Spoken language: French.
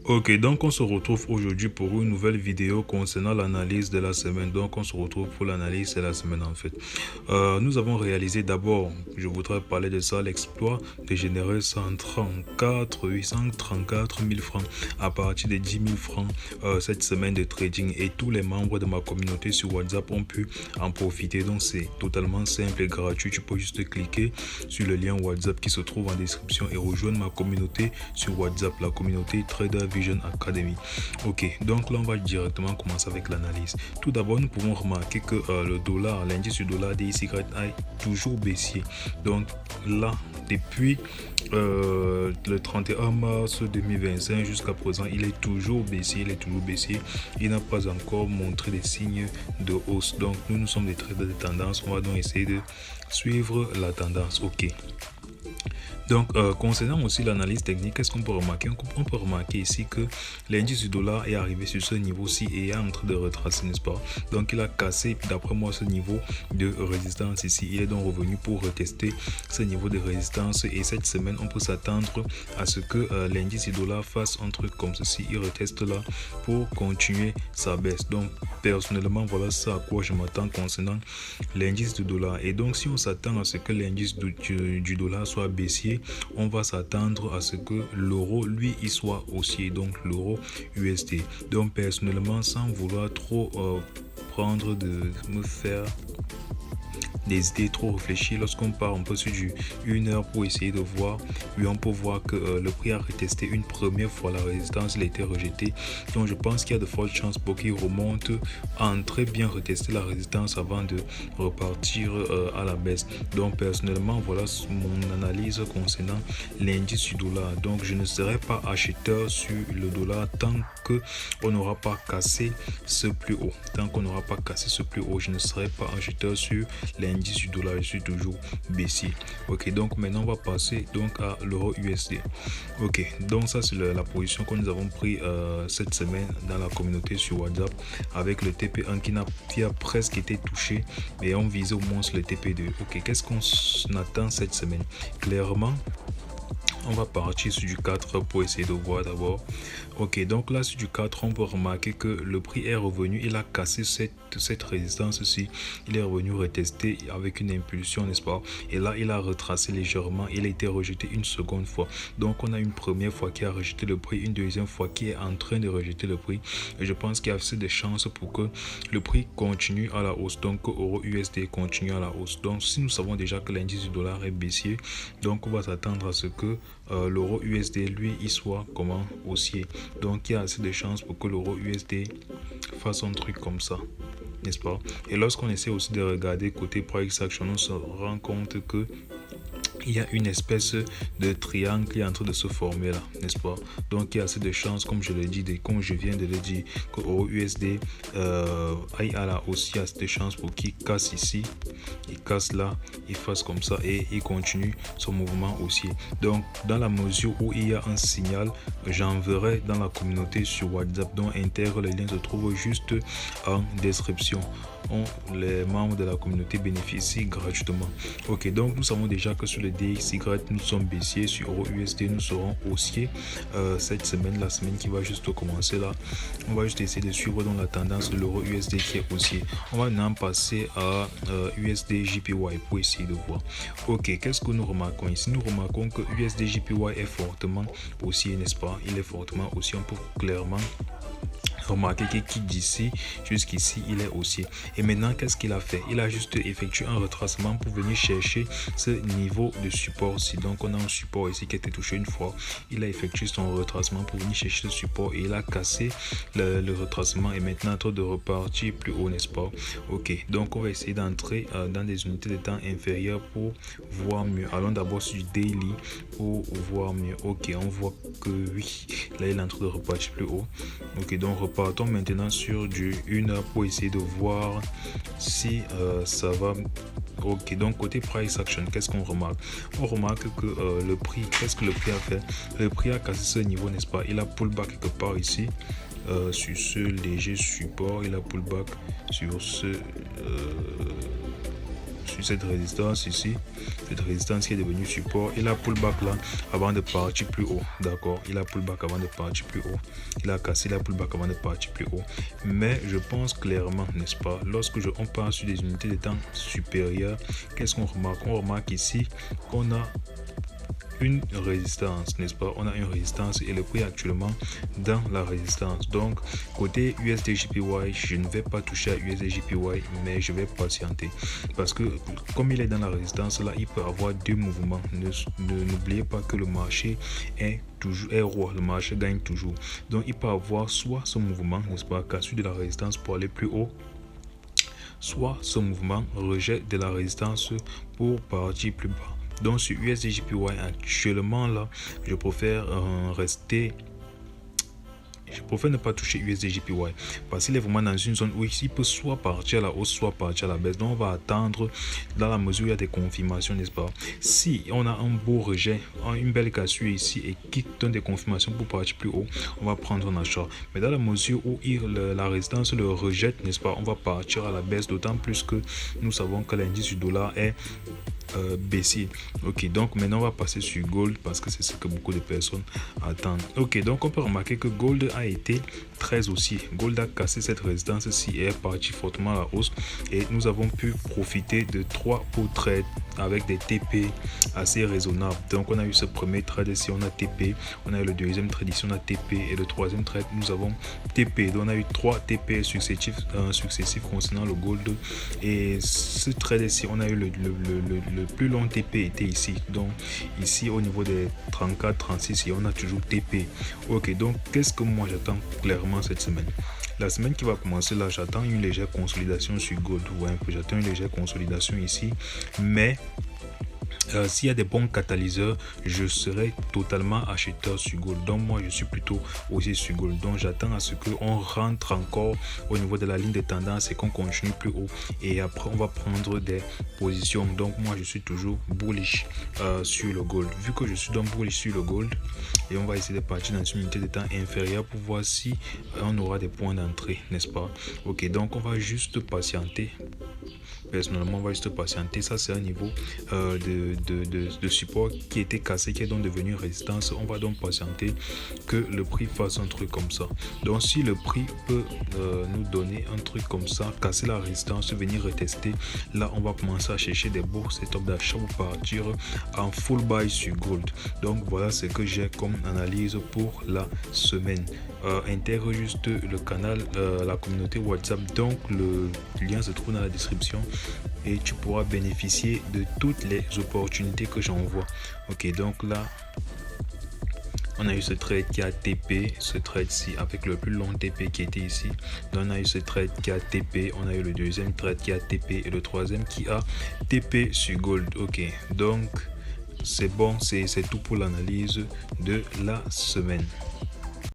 Ok, donc on se retrouve aujourd'hui pour une nouvelle vidéo concernant l'analyse de la semaine. Donc on se retrouve pour l'analyse de la semaine en fait. Nous avons réalisé d'abord, je voudrais parler de ça, l'exploit de générer 834 000 francs à partir de 10 000 francs cette semaine de trading, et tous les membres de ma communauté sur WhatsApp ont pu en profiter. Donc c'est totalement simple et gratuit. Tu peux juste cliquer sur le lien WhatsApp qui se trouve en description et rejoindre ma communauté sur WhatsApp, la communauté Trader Vision Academy. Ok, donc là on va directement commencer avec l'analyse. Tout d'abord, nous pouvons remarquer que le dollar, l'indice du dollar DXY a toujours baissier. Donc là, depuis le 31 mars 2025 jusqu'à présent, il est toujours baissier, il n'a pas encore montré des signes de hausse. Donc nous sommes des traders de tendance, on va donc essayer de suivre la tendance. Ok. Donc, concernant aussi l'analyse technique, qu'est-ce qu'on peut remarquer? On peut remarquer ici que l'indice du dollar est arrivé sur ce niveau-ci et est en train de retracer, n'est-ce pas? Donc, il a cassé, d'après moi, ce niveau de résistance ici. Il est donc revenu pour retester ce niveau de résistance, et cette semaine, on peut s'attendre à ce que l'indice du dollar fasse un truc comme ceci. Il reteste là pour continuer sa baisse. Donc, personnellement, voilà ça à quoi je m'attends concernant l'indice du dollar. Et donc, si on s'attend à ce que l'indice du dollar soit baissier, on va s'attendre à ce que l'euro, lui, il soit haussier, donc l'euro USD. Donc personnellement, sans vouloir trop prendre de me faire des idées trop réfléchies, lorsqu'on part un peu sur du 1 heure pour essayer de voir, on peut voir que le prix a retesté une première fois la résistance, il a été rejeté. Donc je pense qu'il y a de fortes chances pour qu'il remonte, en très bien retester la résistance avant de repartir à la baisse. Donc personnellement, voilà mon analyse concernant l'indice du dollar. Donc je ne serai pas acheteur sur le dollar tant que on n'aura pas cassé ce plus haut. Tant qu'on n'aura pas cassé ce plus haut, je ne serai pas acheteur sur l'indice du dollar. Je suis toujours baissier. Ok, donc maintenant on va passer donc à l'euro USD. Ok, donc ça c'est la position que nous avons pris cette semaine dans la communauté sur WhatsApp, avec le TP1 qui a presque été touché, mais on visait au moins le TP2. Ok, qu'est-ce qu'on attend cette semaine? Clairement, on va partir sur du 4 pour essayer de voir d'abord. Ok, donc là sur du 4, on peut remarquer que le prix est revenu, il a cassé cette résistance-ci, il est revenu retester avec une impulsion, n'est-ce pas? Et là, il a retracé légèrement, il a été rejeté une seconde fois. Donc, on a une première fois qui a rejeté le prix, une deuxième fois qui est en train de rejeter le prix. Et je pense qu'il y a assez de chances pour que le prix continue à la hausse, donc que euro USD continue à la hausse. Donc, si nous savons déjà que l'indice du dollar est baissier, donc on va s'attendre à ce que l'euro USD, lui, il soit comment? Haussier. Donc il y a assez de chances pour que l'euro USD fasse un truc comme ça, n'est-ce pas? Et lorsqu'on essaie aussi de regarder côté price action, on se rend compte que il y a une espèce de triangle qui est en train de se former là, n'est-ce pas? Donc il y a assez de chances, comme je le dis, comme je viens de le dire, que euro USD aille à la hausse. Il y a assez de chances pour qu'il casse ici, il casse là, il fasse comme ça et il continue son mouvement haussier. Donc dans la mesure où il y a un signal, j'enverrai dans la communauté sur WhatsApp, dont intègre les liens se trouvent juste en description. Les membres de la communauté bénéficient gratuitement. Ok, donc nous savons déjà que sur le DXY, nous sommes baissiers. Sur euro USD, nous serons haussiers cette semaine, la semaine qui va juste commencer là. On va juste essayer de suivre dans la tendance de l'euro USD qui est haussier. On va maintenant passer à USD JPY pour essayer de voir. Ok, qu'est-ce que nous remarquons ici? Nous remarquons que USD JPY est fortement haussier, n'est-ce pas? Il est fortement haussier, on peut clairement remarquez qu'il quitte d'ici jusqu'ici, il est haussier. Et maintenant, qu'est-ce qu'il a fait? Il a juste effectué un retracement pour venir chercher ce niveau de support ici. Donc on a un support ici qui a été touché une fois, il a effectué son retracement pour venir chercher ce support et il a cassé le retracement, et maintenant en train de repartir plus haut, n'est-ce pas? Ok, donc on va essayer d'entrer dans des unités de temps inférieures pour voir mieux. Allons d'abord sur du daily pour voir mieux. Ok, on voit que oui, là il est en train de repartir plus haut. Ok, donc partons maintenant sur du 1 heure pour essayer de voir si ça va. Ok, donc côté price action, qu'est-ce qu'on remarque? On remarque que le prix, qu'est-ce que le prix a fait? Le prix a cassé ce niveau, n'est-ce pas? Il a pullback quelque part ici sur ce léger support, il a pullback sur ce sur cette résistance ici, cette résistance qui est devenue support, il a pullback là avant de partir plus haut, d'accord, il a pullback avant de partir plus haut, il a cassé la pullback avant de partir plus haut, mais je pense clairement, n'est-ce pas, lorsque on part sur des unités de temps supérieures, qu'est-ce qu'on remarque? On remarque ici qu'on a une résistance, n'est-ce pas, on a une résistance et le prix actuellement dans la résistance. Donc côté USD/JPY, je ne vais pas toucher à USD/JPY, mais je vais patienter parce que comme il est dans la résistance là, il peut avoir deux mouvements. N'oubliez pas que le marché est roi, le marché gagne toujours, donc il peut avoir soit ce mouvement, n'est-ce pas, cassure de la résistance pour aller plus haut, soit ce mouvement rejet de la résistance pour partir plus bas. Donc sur USD/JPY actuellement là, je préfère ne pas toucher USD/JPY parce qu'il est vraiment dans une zone où il peut soit partir à la hausse, soit partir à la baisse. Donc on va attendre dans la mesure où il y a des confirmations, n'est-ce pas. Si on a un beau rejet, une belle cassure ici et qui donne des confirmations pour partir plus haut, on va prendre un achat. Mais dans la mesure où la résistance le rejette, n'est-ce pas, on va partir à la baisse, d'autant plus que nous savons que l'indice du dollar est baissier. Ok, donc maintenant on va passer sur gold parce que c'est ce que beaucoup de personnes attendent. Ok, donc on peut remarquer que gold a été très haussier. Gold a cassé cette résistance-ci et est parti fortement à la hausse et nous avons pu profiter de 3 pour trade avec des TP assez raisonnables. Donc on a eu ce premier trade ici, on a TP, on a eu le deuxième trade ici, on a TP et le troisième trade nous avons TP. Donc on a eu 3 TP successifs concernant le gold et ce trade ici, on a eu le plus long TP était ici, donc ici au niveau des 34-36 et on a toujours TP. Ok, donc qu'est-ce que moi j'attends clairement cette semaine? La semaine qui va commencer là, j'attends une légère consolidation sur gold. Ouais, j'attends une légère consolidation ici, mais s'il y a des bons catalyseurs, je serai totalement acheteur sur gold. Donc moi je suis plutôt aussi sur gold. Donc j'attends à ce qu'on rentre encore au niveau de la ligne de tendance et qu'on continue plus haut. Et après on va prendre des positions. Donc moi je suis toujours bullish sur le gold. Vu que je suis donc bullish sur le gold, et on va essayer de partir dans une unité de temps inférieure pour voir si on aura des points d'entrée, n'est-ce pas? Ok, donc on va juste patienter. Personnellement on va juste patienter. Ça c'est un niveau de support qui était cassé, qui est donc devenu résistance. On va donc patienter que le prix fasse un truc comme ça. Donc si le prix peut nous donner un truc comme ça, casser la résistance, venir retester, là on va commencer à chercher des beaux setups d'achat pour partir en full buy sur gold. Donc voilà ce que j'ai comme analyse pour la semaine. Intègre juste le canal, la communauté WhatsApp, donc le lien se trouve dans la description et tu pourras bénéficier de toutes les opportunités que j'envoie. Ok, donc là on a eu ce trade qui a TP, ce trade-ci avec le plus long TP qui était ici. Donc on a eu ce trade qui a TP, on a eu le deuxième trade qui a TP et le troisième qui a TP sur gold. Ok, donc c'est bon, c'est tout pour l'analyse de la semaine.